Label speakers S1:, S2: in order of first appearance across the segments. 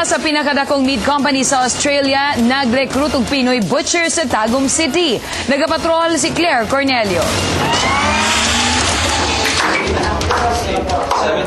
S1: sa pinakadakong meat company sa Australia, nag-recruit og Pinoy butcher sa Tagum City. Nagapatrol si Claire Cornelio.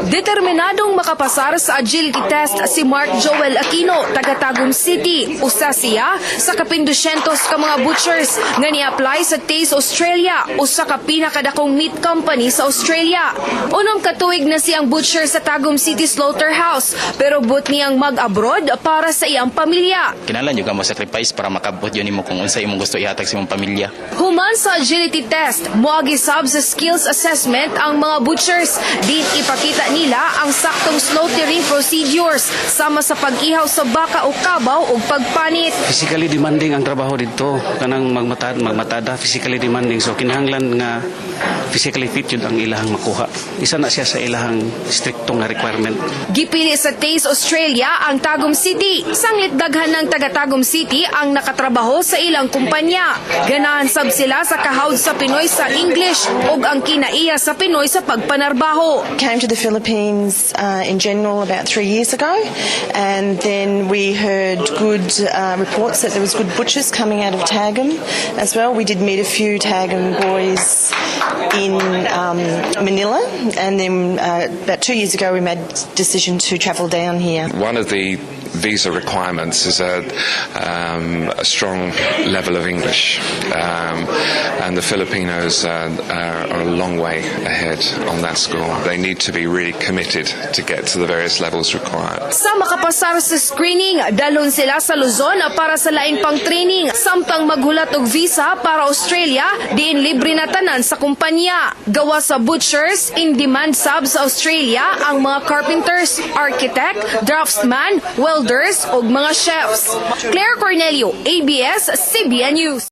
S2: Determinadong makapasar sa agility test si Mark Joel Aquino, taga Tagum City. Usa siya sa kapindusyentos ka mga butchers nga ni-apply sa Taste Australia, usa ka pinakadakong meat company sa Australia. Unom katuig na siyang butcher sa Tagum City Slaughterhouse, pero but niyang mag-abroad para sa iyang pamilya.
S3: Kinahanglan juga mo sacrifice para makabot yun mo kung unsa imong gusto ihatag sa imong pamilya.
S2: Human sa agility test, moagi sab sa skills assessment ang mga butchers. Din ipakita nila ang saktong slaughtering procedures sama sa pag-ihaw sa baka o kabaw o pagpanit.
S4: Physically demanding ang trabaho dito, kanang magmatada, physically demanding, so kinahanglan nga physically fit yun ang ilahang makuha. Isa na siya sa ilahang striktong nga requirement.
S2: Gipili sa Taste Australia ang Tagum City. Sanglit daghan ng taga Tagum City ang nakatrabaho sa ilang kumpanya. Ganahan sab sila sa kahawd sa Pinoy sa English ug ang kinaiya sa Pinoy sa pagpanarbaho.
S5: Came to the Philippines in general about 3 years ago, and then we heard good reports that there was good butchers coming out of Tagum as well. We did meet a few Tagum boys in Manila, and then about 2 years ago we made a decision to travel down here.
S6: One of the visa requirements is a strong level of English, and the Filipinos are a long way ahead on that score. They need to be really committed to get to the various levels required.
S2: Sa makapasar sa screening, dalon sila sa Luzon para sa lain pang training. Samtang maghulat og visa para Australia, diin libre na tanan sa kumpanya. Gawa sa butchers, in demand sab sa Australia ang mga carpenters, architect, draftsman, welders ug mga chefs. Claire Cornelio, ABS-CBN News.